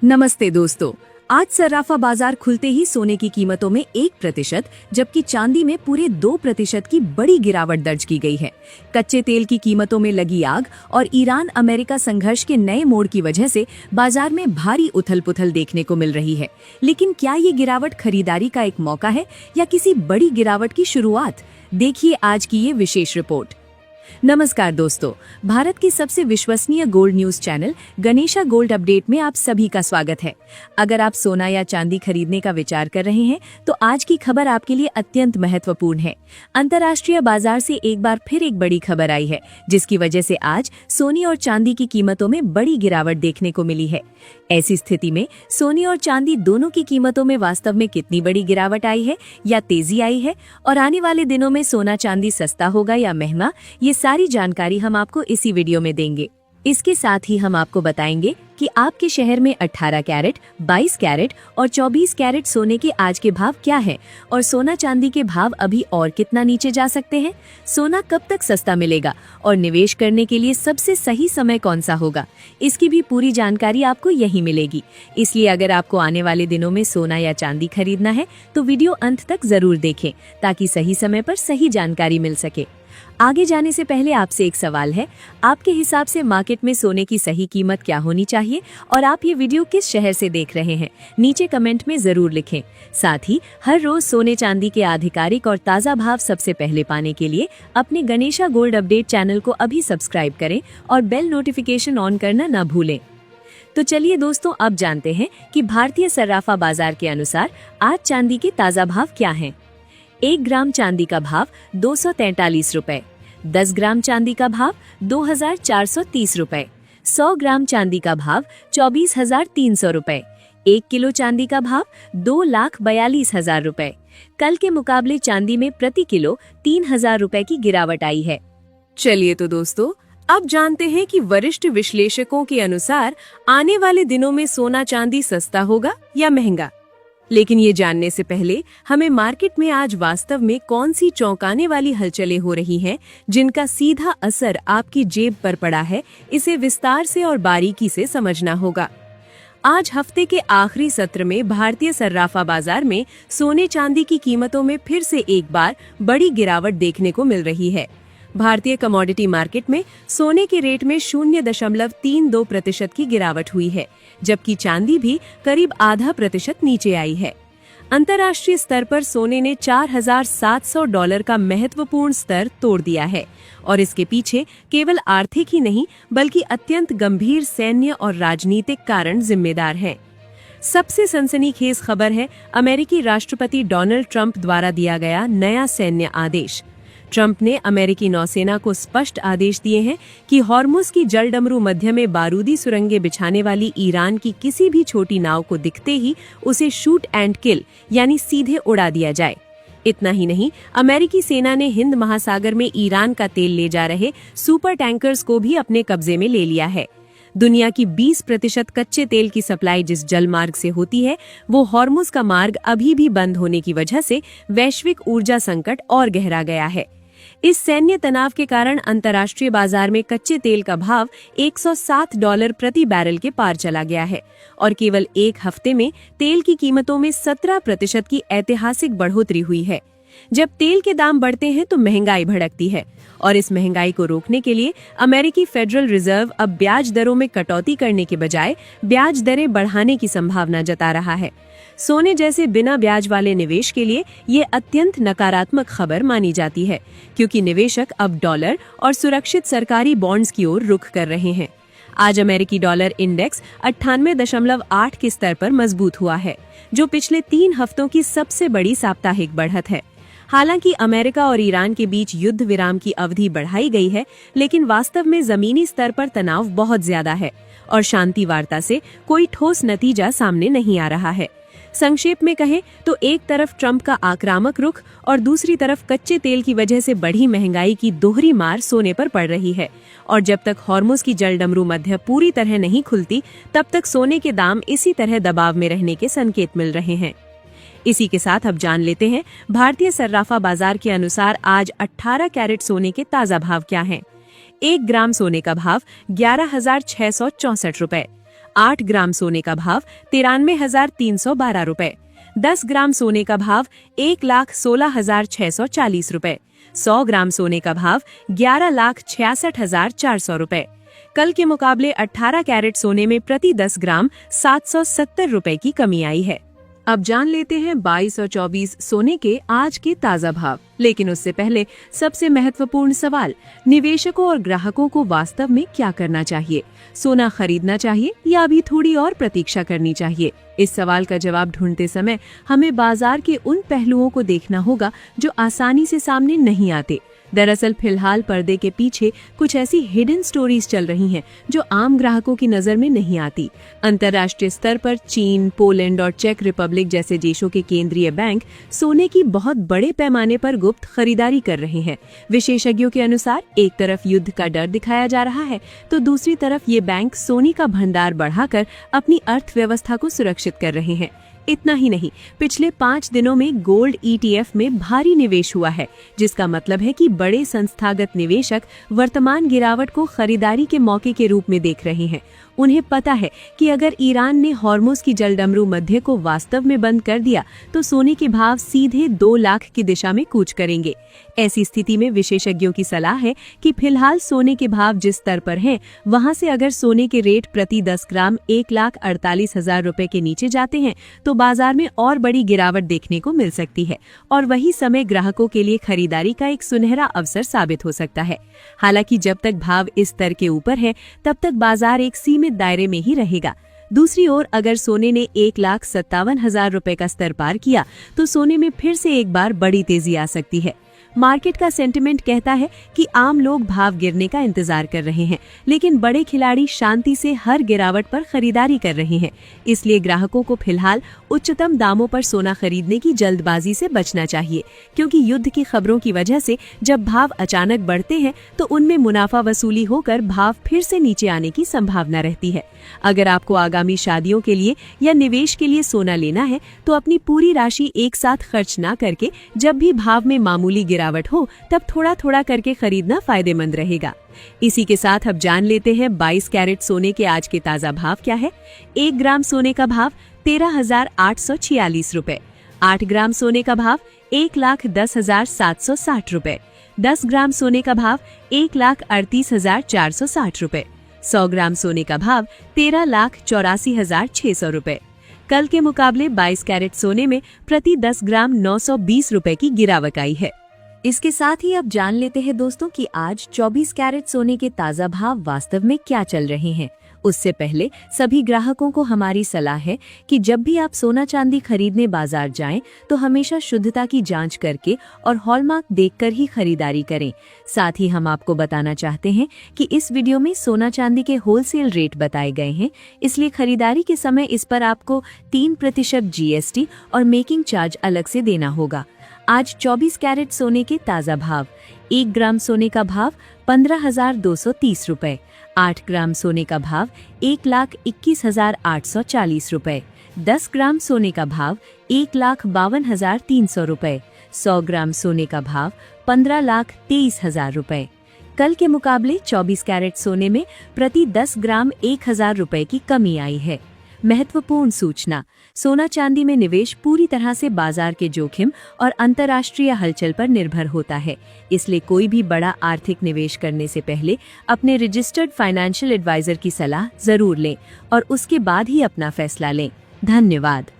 नमस्ते दोस्तों। आज सर्राफा बाजार खुलते ही सोने की कीमतों में 1% जबकि चांदी में पूरे 2% की बड़ी गिरावट दर्ज की गई है। कच्चे तेल की कीमतों में लगी आग और ईरान अमेरिका संघर्ष के नए मोड़ की वजह से बाजार में भारी उथल-पुथल देखने को मिल रही है। लेकिन क्या ये गिरावट खरीदारी का एक मौका है या किसी बड़ी गिरावट की शुरुआत? देखिए आज की ये विशेष रिपोर्ट। नमस्कार दोस्तों, भारत की सबसे विश्वसनीय gold news channel Ganesha gold update में आप सभी का स्वागत है। अगर आप सोना या चांदी खरीदने का विचार कर रहे हैं तो आज की खबर आपके लिए अत्यंत महत्वपूर्ण है। अंतर्राष्ट्रीय बाजार से एक बार फिर एक बड़ी खबर आई है, जिसकी वजह से आज सोने और चांदी की कीमतों में बड़ी गिरावट देखने को मिली है। ऐसी स्थिति में सोने और चांदी दोनों की कीमतों में वास्तव में कितनी बड़ी गिरावट आई है या तेजी आई है, और आने वाले दिनों में सोना चांदी सस्ता होगा या महंगा, ये सारी जानकारी हम आपको इसी वीडियो में देंगे। इसके साथ ही हम आपको बताएंगे कि आपके शहर में 18 कैरेट, 22 कैरेट और 24 कैरेट सोने के आज के भाव क्या हैं और सोना चांदी के भाव अभी और कितना नीचे जा सकते हैं। सोना कब तक सस्ता मिलेगा और निवेश करने के लिए सबसे सही समय कौन सा होगा, इसकी भी पूरी जानकारी आपको यहीं मिलेगी। इसलिए अगर आपको आने वाले दिनों में सोना या चांदी खरीदना है तो वीडियो अंत तक जरूर देखें ताकि सही समय पर सही जानकारी मिल सके। आगे जाने से पहले आपसे एक सवाल है, आपके हिसाब से मार्केट में सोने की सही कीमत क्या होनी चाहिए और आप ये वीडियो किस शहर से देख रहे हैं, नीचे कमेंट में जरूर लिखें। साथ ही हर रोज सोने चांदी के आधिकारिक और ताज़ा भाव सबसे पहले पाने के लिए अपने गणेशा गोल्ड अपडेट चैनल को अभी सब्सक्राइब करें और बेल नोटिफिकेशन ऑन करना न भूलें। तो चलिए दोस्तों, अब जानते हैं कि भारतीय सर्राफा बाजार के अनुसार आज चांदी के ताज़ा भाव क्या हैं। 1 ग्राम चांदी का भाव 243 रुपए, 10 ग्राम चांदी का भाव 2430 रुपए, 100 ग्राम चांदी का भाव 24,300 रुपए, 1 किलो चांदी का भाव 2,42,000 रुपए। कल के मुकाबले चांदी में प्रति किलो 3,000 रुपए की गिरावट आई है। चलिए तो दोस्तों, अब जानते हैं कि वरिष्ठ विश्लेषकों के अनुसार आने वाले दिनों में सोना चांदी सस्ता होगा या महंगा। लेकिन ये जानने से पहले हमें मार्केट में आज वास्तव में कौन सी चौंकाने वाली हलचलें हो रही हैं, जिनका सीधा असर आपकी जेब पर पड़ा है, इसे विस्तार से और बारीकी से समझना होगा। आज हफ्ते के आखिरी सत्र में भारतीय सर्राफा बाजार में सोने चांदी की कीमतों में फिर से एक बार बड़ी गिरावट देखने को मिल रही है। भारतीय कमोडिटी मार्केट में सोने के रेट में 0.32% की गिरावट हुई है, जबकि चांदी भी करीब ½ % नीचे आई है। अंतर्राष्ट्रीय स्तर पर सोने ने $4,700 का महत्वपूर्ण स्तर तोड़ दिया है और इसके पीछे केवल आर्थिक ही नहीं बल्कि अत्यंत गंभीर सैन्य और राजनीतिक कारण जिम्मेदार हैं। सबसे सनसनीखेज खबर है अमेरिकी राष्ट्रपति डोनाल्ड ट्रंप द्वारा दिया गया नया सैन्य आदेश। ट्रंप ने अमेरिकी नौसेना को स्पष्ट आदेश दिए हैं कि हॉर्मुज की जलडमरू मध्य में बारूदी सुरंगें बिछाने वाली ईरान की किसी भी छोटी नाव को दिखते ही उसे शूट एंड किल यानी सीधे उड़ा दिया जाए। इतना ही नहीं, अमेरिकी सेना ने हिंद महासागर में ईरान का तेल ले जा रहे सुपर टैंकर्स को भी अपने कब्जे में ले लिया है। दुनिया की 20% कच्चे तेल की सप्लाई जिस जल मार्ग से होती है, वो हॉर्मुज का मार्ग अभी भी बंद होने की वजह से वैश्विक ऊर्जा संकट और गहरा गया है। इस सैन्य तनाव के कारण अंतर्राष्ट्रीय बाजार में कच्चे तेल का भाव $107 प्रति बैरल के पार चला गया है और केवल एक हफ्ते में तेल की कीमतों में 17% की ऐतिहासिक बढ़ोतरी हुई है। जब तेल के दाम बढ़ते हैं तो महंगाई भड़कती है और इस महंगाई को रोकने के लिए अमेरिकी फेडरल रिजर्व अब ब्याज दरों में कटौती करने के बजाय ब्याज दरें बढ़ाने की संभावना जता रहा है। सोने जैसे बिना ब्याज वाले निवेश के लिए ये अत्यंत नकारात्मक खबर मानी जाती है, क्योंकि निवेशक अब डॉलर और सुरक्षित सरकारी बॉन्ड्स की ओर रुख कर रहे हैं। आज अमेरिकी डॉलर इंडेक्स 98.8 के स्तर पर मजबूत हुआ है, जो पिछले 3 हफ्तों की सबसे बड़ी साप्ताहिक बढ़त है। हालांकि अमेरिका और ईरान के बीच युद्ध विराम की अवधि बढ़ाई गई है, लेकिन वास्तव में जमीनी स्तर पर तनाव बहुत ज्यादा है और शांति वार्ता से कोई ठोस नतीजा सामने नहीं आ रहा है। संक्षेप में कहें तो एक तरफ ट्रंप का आक्रामक रुख और दूसरी तरफ कच्चे तेल की वजह से बढ़ी महंगाई की दोहरी मार सोने पर पड़ रही है और जब तक हॉर्मुज की जलडमरू मध्य पूरी तरह नहीं खुलती, तब तक सोने के दाम इसी तरह दबाव में रहने के संकेत मिल रहे हैं। इसी के साथ अब जान लेते हैं भारतीय सर्राफा बाजार के अनुसार आज 18 कैरेट सोने के ताजा भाव क्या हैं। 1 ग्राम सोने का भाव 11,664 रुपए, 8 ग्राम सोने का भाव 93,312 रुपए। 10 ग्राम सोने का भाव 1,16,640 रुपए। 100 ग्राम सोने का भाव 11,66,400 रुपए। कल के मुकाबले 18 कैरेट सोने में प्रति 10 ग्राम 770 रुपए की कमी आई है। अब जान लेते हैं 22 और 24 सोने के आज के ताजा भाव। लेकिन उससे पहले सबसे महत्वपूर्ण सवाल, निवेशकों और ग्राहकों को वास्तव में क्या करना चाहिए? सोना खरीदना चाहिए या अभी थोड़ी और प्रतीक्षा करनी चाहिए? इस सवाल का जवाब ढूंढते समय हमें बाजार के उन पहलुओं को देखना होगा जो आसानी से सामने नहीं आते। दरअसल फिलहाल पर्दे के पीछे कुछ ऐसी हिडन स्टोरीज चल रही हैं जो आम ग्राहकों की नजर में नहीं आती। अंतर्राष्ट्रीय स्तर पर चीन, पोलैंड और चेक रिपब्लिक जैसे देशों के केंद्रीय बैंक सोने की बहुत बड़े पैमाने पर गुप्त खरीदारी कर रहे हैं। विशेषज्ञों के अनुसार एक तरफ युद्ध का डर दिखाया जा रहा है तो दूसरी तरफ ये बैंक सोने का भंडार बढ़ाकर अपनी अर्थव्यवस्था को सुरक्षित कर रहे हैं। इतना ही नहीं, पिछले 5 दिनों में गोल्ड ETF में भारी निवेश हुआ है, जिसका मतलब है कि बड़े संस्थागत निवेशक वर्तमान गिरावट को खरीदारी के मौके के रूप में देख रहे हैं। उन्हें पता है कि अगर ईरान ने हॉर्मुज की जलडमरू मध्य को वास्तव में बंद कर दिया तो सोने के भाव सीधे 2 लाख की दिशा में कूच करेंगे। ऐसी स्थिति में विशेषज्ञों की सलाह है कि फिलहाल सोने के भाव जिस स्तर पर हैं, वहां से अगर सोने के रेट प्रति 10 ग्राम 1,48,000 रुपए के नीचे जाते हैं तो बाजार में और बड़ी गिरावट देखने को मिल सकती है और वही समय ग्राहकों के लिए खरीदारी का एक सुनहरा अवसर साबित हो सकता है। हालांकि जब तक भाव इस स्तर के ऊपर है तब तक बाजार एक सीमित दायरे में ही रहेगा। दूसरी ओर अगर सोने ने 1,57,000 रुपए का स्तर पार किया तो सोने में फिर से एक बार बड़ी तेजी आ सकती है। मार्केट का सेंटिमेंट कहता है कि आम लोग भाव गिरने का इंतजार कर रहे हैं, लेकिन बड़े खिलाड़ी शांति से हर गिरावट पर खरीदारी कर रहे हैं। इसलिए ग्राहकों को फिलहाल उच्चतम दामों पर सोना खरीदने की जल्दबाजी से बचना चाहिए, क्योंकि युद्ध की खबरों की वजह से जब भाव अचानक बढ़ते हैं तो उनमें मुनाफा वसूली होकर भाव फिर से नीचे आने की संभावना रहती है। अगर आपको आगामी शादियों के लिए या निवेश के लिए सोना लेना है तो अपनी पूरी राशि एक साथ खर्च न करके जब भी भाव में मामूली गिरावट हो तब थोड़ा थोड़ा करके खरीदना फायदेमंद रहेगा। इसी के साथ अब जान लेते हैं 22 कैरेट सोने के आज के ताजा भाव क्या है। 1 ग्राम सोने का भाव 13,846 रुपए। 8 ग्राम सोने का भाव 1,10,760 रुपए। 10 ग्राम सोने का भाव 1,38,460 रुपए। 100 ग्राम सोने का भाव 13,84,600 रुपए। कल के मुकाबले 22 कैरेट सोने में प्रति 10 ग्राम 920 रुपए की गिरावट आई है। इसके साथ ही अब जान लेते हैं दोस्तों कि आज 24 कैरेट सोने के ताजा भाव वास्तव में क्या चल रहे हैं। उससे पहले सभी ग्राहकों को हमारी सलाह है कि जब भी आप सोना चांदी खरीदने बाजार जाएं तो हमेशा शुद्धता की जांच करके और हॉलमार्क देखकर ही खरीदारी करें। साथ ही हम आपको बताना चाहते हैं कि इस वीडियो में सोना चांदी के होलसेल रेट बताए गए हैं, इसलिए खरीदारी के समय इस पर आपको 3% GST और मेकिंग चार्ज अलग से देना होगा। आज 24 कैरेट सोने के ताजा भाव। 1 ग्राम सोने का भाव 15,230 रुपए। 8 ग्राम सोने का भाव 1,21,840 रुपए। 10 ग्राम सोने का भाव 1,52,300 रुपए। 100 ग्राम सोने का भाव 15,23,000 रुपए। कल के मुकाबले 24 कैरेट सोने में प्रति 10 ग्राम 1,000 रुपए की कमी आई है। महत्वपूर्ण सूचना, सोना चांदी में निवेश पूरी तरह से बाजार के जोखिम और अंतर्राष्ट्रीय हलचल पर निर्भर होता है, इसलिए कोई भी बड़ा आर्थिक निवेश करने से पहले अपने रजिस्टर्ड फाइनेंशियल एडवाइजर की सलाह जरूर लें और उसके बाद ही अपना फैसला लें। धन्यवाद।